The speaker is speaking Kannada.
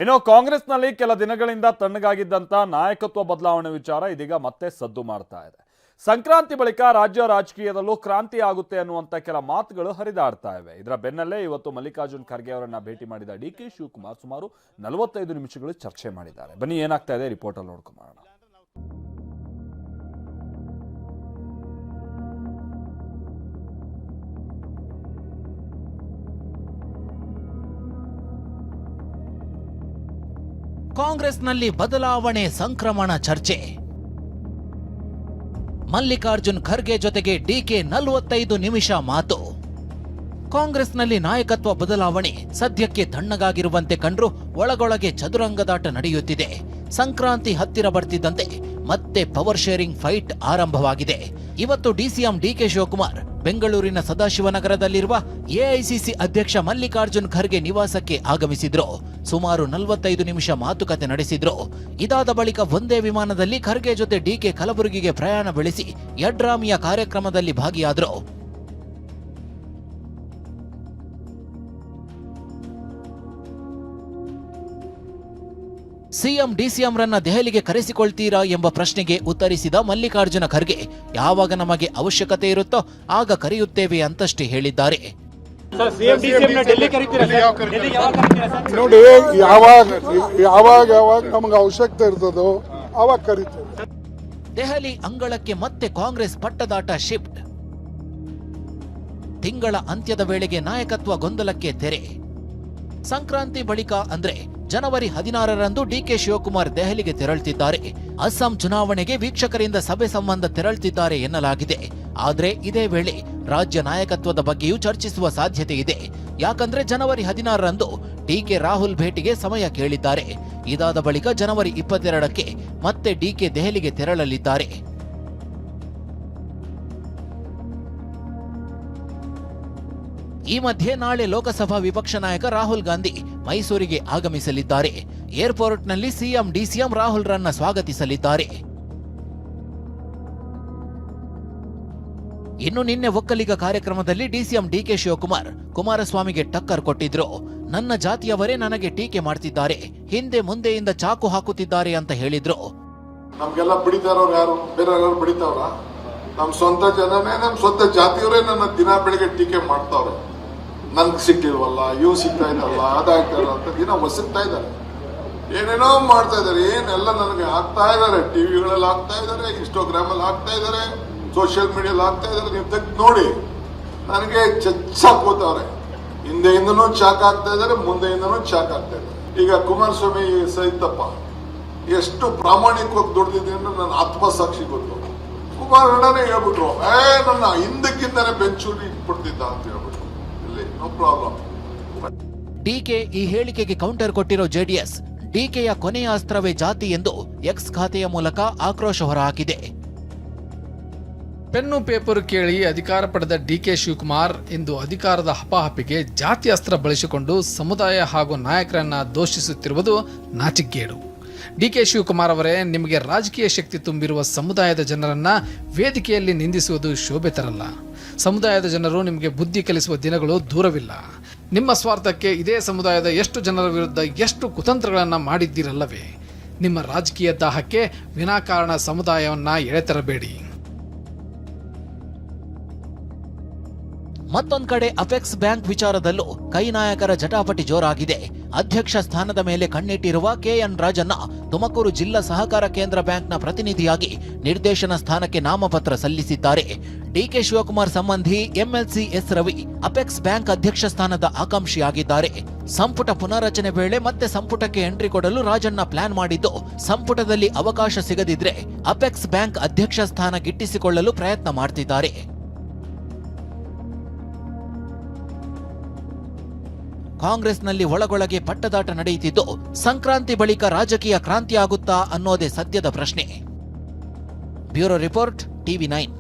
ಇನ್ನು ಕಾಂಗ್ರೆಸ್ನಲ್ಲಿ ಕೆಲ ದಿನಗಳಿಂದ ತಣ್ಣಗಾಗಿದ್ದಂತ ನಾಯಕತ್ವ ಬದಲಾವಣೆ ವಿಚಾರ ಇದೀಗ ಮತ್ತೆ ಸದ್ದು ಮಾಡ್ತಾ ಇದೆ. ಸಂಕ್ರಾಂತಿ ಬಳಿಕ ರಾಜ್ಯ ರಾಜಕೀಯದಲ್ಲೂ ಕ್ರಾಂತಿ ಆಗುತ್ತೆ ಅನ್ನುವಂತ ಕೆಲ ಮಾತುಗಳು ಹರಿದಾಡ್ತಾ ಇವೆ. ಇದರ ಬೆನ್ನಲ್ಲೇ ಇವತ್ತು ಮಲ್ಲಿಕಾರ್ಜುನ್ ಖರ್ಗೆ ಅವರನ್ನ ಭೇಟಿ ಮಾಡಿದ ಡಿ.ಕೆ. ಶಿವಕುಮಾರ್ ಸುಮಾರು 45 ನಿಮಿಷಗಳು ಚರ್ಚೆ ಮಾಡಿದ್ದಾರೆ. ಬನ್ನಿ ಏನಾಗ್ತಾ ಇದೆ ರಿಪೋರ್ಟ್ ಅಲ್ಲಿ ನೋಡ್ಕೊಂಬರೋಣ. ಕಾಂಗ್ರೆಸ್ನಲ್ಲಿ ಬದಲಾವಣೆ ಸಂಕ್ರಮಣ ಚರ್ಚೆ. ಮಲ್ಲಿಕಾರ್ಜುನ್ ಖರ್ಗೆ ಜೊತೆಗೆ ಡಿಕೆ 45 ನಿಮಿಷ ಮಾತು. ಕಾಂಗ್ರೆಸ್ನಲ್ಲಿ ನಾಯಕತ್ವ ಬದಲಾವಣೆ ಸದ್ಯಕ್ಕೆ ತಣ್ಣಗಾಗಿರುವಂತೆ ಕಂಡ್ರು ಒಳಗೊಳಗೆ ಚದುರಂಗದಾಟ ನಡೆಯುತ್ತಿದೆ. ಸಂಕ್ರಾಂತಿ ಹತ್ತಿರ ಬರ್ತಿದ್ದಂತೆ ಮತ್ತೆ ಪವರ್ ಶೇರಿಂಗ್ ಫೈಟ್ ಆರಂಭವಾಗಿದೆ. ಇವತ್ತು ಡಿಸಿಎಂ ಡಿ.ಕೆ. ಶಿವಕುಮಾರ್ ಬೆಂಗಳೂರಿನ ಸದಾಶಿವನಗರದಲ್ಲಿರುವ ಎಐಸಿಸಿ ಅಧ್ಯಕ್ಷ ಮಲ್ಲಿಕಾರ್ಜುನ್ ಖರ್ಗೆ ನಿವಾಸಕ್ಕೆ ಆಗಮಿಸಿದ್ರು. ಸುಮಾರು 45 ನಿಮಿಷ ಮಾತುಕತೆ ನಡೆಸಿದ್ರು. ಇದಾದ ಬಳಿಕ ಒಂದೇ ವಿಮಾನದಲ್ಲಿ ಖರ್ಗೆ ಜೊತೆ ಡಿಕೆ ಕಲಬುರಗಿಗೆ ಪ್ರಯಾಣ ಬೆಳೆಸಿ ಯಡ್ರಾಮಿಯ ಕಾರ್ಯಕ್ರಮದಲ್ಲಿ ಭಾಗಿಯಾದರು. ಸಿಎಂ ಡಿಸಿಎಂ ರನ್ನ ದೆಹಲಿಗೆ ಕರೆಸಿಕೊಳ್ತೀರಾ ಎಂಬ ಪ್ರಶ್ನೆಗೆ ಉತ್ತರಿಸಿದ ಮಲ್ಲಿಕಾರ್ಜುನ ಖರ್ಗೆ, ಯಾವಾಗ ನಮಗೆ ಅವಶ್ಯಕತೆ ಇರುತ್ತೋ ಆಗ ಕರೆಯುತ್ತೇವೆ ಅಂತಷ್ಟೇ ಹೇಳಿದ್ದಾರೆ. ನೋಡಿ, ಯಾವಾಗ ನಮಗೆ ಅವಶ್ಯಕತೆ ಇರ್ತದೋ ಅವಾಗ ಕರೀತೇವೆ. ದೆಹಲಿ ಅಂಗಳಕ್ಕೆ ಮತ್ತೆ ಕಾಂಗ್ರೆಸ್ ಪಟ್ಟದಾಟ ಶಿಫ್ಟ್. ತಿಂಗಳ ಅಂತ್ಯದ ವೇಳೆಗೆ ನಾಯಕತ್ವ ಗೊಂದಲಕ್ಕೆ ತೆರೆ. ಸಂಕ್ರಾಂತಿ ಬಳಿಕ ಅಂದ್ರೆ ಜನವರಿ 16ರಂದು ಡಿ.ಕೆ. ಶಿವಕುಮಾರ್ ದೆಹಲಿಗೆ ತೆರಳುತ್ತಿದ್ದಾರೆ. ಅಸ್ಸಾಂ ಚುನಾವಣೆಗೆ ವೀಕ್ಷಕರಿಂದ ಸಭೆ ಸಂಬಂಧ ತೆರಳುತ್ತಿದ್ದಾರೆ ಎನ್ನಲಾಗಿದೆ. ಆದ್ರೆ ಇದೇ ವೇಳೆ ರಾಜ್ಯ ನಾಯಕತ್ವದ ಬಗ್ಗೆಯೂ ಚರ್ಚಿಸುವ ಸಾಧ್ಯತೆ ಇದೆ. ಯಾಕಂದ್ರೆ ಜನವರಿ 16ರಂದು ಡಿಕೆ ರಾಹುಲ್ ಭೇಟಿಗೆ ಸಮಯ ಕೇಳಿದ್ದಾರೆ. ಇದಾದ ಬಳಿಕ ಜನವರಿ 22ಕ್ಕೆ ಮತ್ತೆ ಡಿಕೆ ದೆಹಲಿಗೆ ತೆರಳಲಿದ್ದಾರೆ. ಈ ಮಧ್ಯೆ ನಾಳೆ ಲೋಕಸಭಾ ವಿಪಕ್ಷ ನಾಯಕ ರಾಹುಲ್ ಗಾಂಧಿ ಮೈಸೂರಿಗೆ ಆಗಮಿಸಲಿದ್ದಾರೆ. ಏರ್ಪೋರ್ಟ್ನಲ್ಲಿ ಸಿಎಂ ಡಿಸಿಎಂ ರಾಹುಲ್ ರನ್ನ ಸ್ವಾಗತಿಸಲಿದ್ದಾರೆ. ಇನ್ನು ನಿನ್ನೆ ಒಕ್ಕಲಿಗ ಕಾರ್ಯಕ್ರಮದಲ್ಲಿ ಡಿಸಿಎಂ ಡಿ.ಕೆ. ಶಿವಕುಮಾರ್ ಕುಮಾರಸ್ವಾಮಿಗೆ ಟಕ್ಕರ್ ಕೊಟ್ಟಿದ್ರು. ನನ್ನ ಜಾತಿಯವರೇ ನನಗೆ ಟೀಕೆ ಮಾಡ್ತಿದ್ದಾರೆ, ಹಿಂದೆ ಮುಂದೆಯಿಂದ ಚಾಕು ಹಾಕುತ್ತಿದ್ದಾರೆ ಅಂತ ಹೇಳಿದ್ರು. ನಮ್ಗೆಲ್ಲ ಬಿಡಿತಾರವ್ರು ಯಾರು? ಬೇರೆ ಯಾರು ಬಿಡಿತಾವ್ರ? ನಮ್ ಸ್ವಂತ ಜನನೇ, ನಮ್ ಸ್ವಂತ ಜಾತಿಯವರೇ ನನ್ನ ದಿನ ಬೆಳಿಗ್ಗೆ ಟೀಕೆ ಮಾಡ್ತಾವ್ರೆ. ನನ್ಗೆ ಸಿಕ್ಕಿಲ್ವಲ್ಲ, ಇವ್ ಸಿಗ್ತಾ ಇದ್ದಲ್ಲ, ಅದಾಗ್ತಾರಲ್ಲ ಅಂತ ದಿನ ಒಸಗ್ತಾ ಇದ್ದಾರೆ, ಏನೇನೋ ಮಾಡ್ತಾ ಇದಾರೆ. ಏನೆಲ್ಲ ನನಗೆ ಹಾಕ್ತಾ ಇದಾರೆ, ಟಿವಿಗಳಲ್ಲಿ ಹಾಕ್ತಾ ಇದಾರೆ, ಇನ್ಸ್ಟಾಗ್ರಾಮ್ ಅಲ್ಲಿ ಹಾಕ್ತಾ ಇದಾರೆ, ಸೋಷಿಯಲ್ ಮೀಡಿಯಲ್ಲಿ ಹಾಕ್ತಾ ಇದಾರೆ. ನೀವು ತೆಗ್ದು ನೋಡಿ, ನನಗೆ ಚಚ್ಚಾಕೋತವ್ರೆ. ಹಿಂದೆಯಿಂದನೂ ಚಾಕ್ ಹಾಕ್ತಾ ಇದಾರೆ, ಮುಂದೆಯಿಂದನೂ ಚಾಕ್ ಹಾಕ್ತಾ ಇದ್ದಾರೆ. ಈಗ ಕುಮಾರಸ್ವಾಮಿ ಸಹಿತಪ್ಪ ಎಷ್ಟು ಪ್ರಾಮಾಣಿಕವಾಗಿ ದುಡ್ದಿದೆ ಅಂದ್ರೆ ನನ್ನ ಆತ್ಮಸಾಕ್ಷಿ ಗೊತ್ತು. ಕುಮಾರಣ್ಣನೇ ಹೇಳ್ಬಿಟ್ರು, ನನ್ನ ಹಿಂದಕ್ಕಿಂತಾನೆ ಬೆಂಚೂರಿ ಇಟ್ಬಿಡ್ತಿದ್ದ ಅಂತ ಹೇಳ್ಬಿಟ್ರು. ಇಲ್ಲಿ ನೋ ಪ್ರಾಬ್ಲಮ್. ಡಿಕೆ ಈ ಹೇಳಿಕೆಗೆ ಕೌಂಟರ್ ಕೊಟ್ಟಿರೋ ಜೆಡಿಎಸ್ ಡಿಕೆಯ ಕೊನೆಯ ಅಸ್ತ್ರವೇ ಜಾತಿ ಎಂದು ಎಕ್ಸ್ ಖಾತೆಯ ಮೂಲಕ ಆಕ್ರೋಶ ಹೊರಹಾಕಿದೆ. ಪೆನ್ನು ಪೇಪರ್ ಕೇಳಿ ಅಧಿಕಾರ ಪಡೆದ ಡಿ.ಕೆ. ಶಿವಕುಮಾರ್ ಇಂದು ಅಧಿಕಾರದ ಹಪಾಹಪಿಗೆ ಜಾತಿ ಅಸ್ತ್ರ ಬಳಸಿಕೊಂಡು ಸಮುದಾಯ ಹಾಗೂ ನಾಯಕರನ್ನ ದೋಷಿಸುತ್ತಿರುವುದು ನಾಚಿಕೆಗೇಡು. ಡಿ.ಕೆ. ಶಿವಕುಮಾರ್ ಅವರೇ, ನಿಮಗೆ ರಾಜಕೀಯ ಶಕ್ತಿ ತುಂಬಿರುವ ಸಮುದಾಯದ ಜನರನ್ನ ವೇದಿಕೆಯಲ್ಲಿ ನಿಂದಿಸುವುದು ಶೋಭೆ ತರಲ್ಲ. ಸಮುದಾಯದ ಜನರು ನಿಮಗೆ ಬುದ್ಧಿ ಕಲಿಸುವ ದಿನಗಳು ದೂರವಿಲ್ಲ. ನಿಮ್ಮ ಸ್ವಾರ್ಥಕ್ಕೆ ಇದೇ ಸಮುದಾಯದ ಎಷ್ಟು ಜನರ ವಿರುದ್ಧ ಎಷ್ಟು ಕುತಂತ್ರಗಳನ್ನ ಮಾಡಿದ್ದೀರಲ್ಲವೇ. ನಿಮ್ಮ ರಾಜಕೀಯ ದಾಹಕ್ಕೆ ವಿನಾಕಾರಣ ಸಮುದಾಯವನ್ನ ಎಳೆತರಬೇಡಿ. ಮತ್ತೊಂದು ಕಡೆ ಅಪೆಕ್ಸ್ ಬ್ಯಾಂಕ್ ವಿಚಾರದಲ್ಲೂ ಕೈ ನಾಯಕರ ಜಟಾಪಟಿ ಜೋರಾಗಿದೆ. ಅಧ್ಯಕ್ಷ ಸ್ಥಾನದ ಮೇಲೆ ಕಣ್ಣಿಟ್ಟಿರುವ ಕೆಎನ್ ರಾಜಣ್ಣ ತುಮಕೂರು ಜಿಲ್ಲಾ ಸಹಕಾರ ಕೇಂದ್ರ ಬ್ಯಾಂಕ್ನ ಪ್ರತಿನಿಧಿಯಾಗಿ ನಿರ್ದೇಶನ ಸ್ಥಾನಕ್ಕೆ ನಾಮಪತ್ರ ಸಲ್ಲಿಸಿದ್ದಾರೆ. ಡಿ.ಕೆ. ಶಿವಕುಮಾರ್ ಸಂಬಂಧಿ MLC S Ravi apex bank ಅಧ್ಯಕ್ಷ ಸ್ಥಾನದ ಆಕಾಂಕ್ಷಿಯಾಗಿದ್ದಾರೆ. ಸಂಪುಟ ಪುನರಚನೆ ವೇಳೆ ಮತ್ತೆ ಸಂಪುಟಕ್ಕೆ ಎಂಟ್ರಿ ಕೊಡಲು ರಾಜಣ್ಣ ಪ್ಲಾನ್ ಮಾಡಿದ್ದು, ಸಂಪುಟದಲ್ಲಿ ಅವಕಾಶ ಸಿಗದಿದ್ರೆ ಅಪೆಕ್ಸ್ ಬ್ಯಾಂಕ್ ಅಧ್ಯಕ್ಷ ಸ್ಥಾನ ಗಿಟ್ಟಿಸಿಕೊಳ್ಳಲು ಪ್ರಯತ್ನ ಮಾಡ್ತಿದ್ದಾರೆ. ಕಾಂಗ್ರೆಸ್ನಲ್ಲಿ ಒಳಗೊಳಗೆ ಪಟ್ಟದಾಟ ನಡೆಯುತ್ತಿದ್ದು, ಸಂಕ್ರಾಂತಿ ಬಳಿಕ ರಾಜಕೀಯ ಕ್ರಾಂತಿ ಆಗುತ್ತಾ ಅನ್ನೋದೇ ಸದ್ಯದ ಪ್ರಶ್ನೆ. Bureau report, ಟಿವಿ9.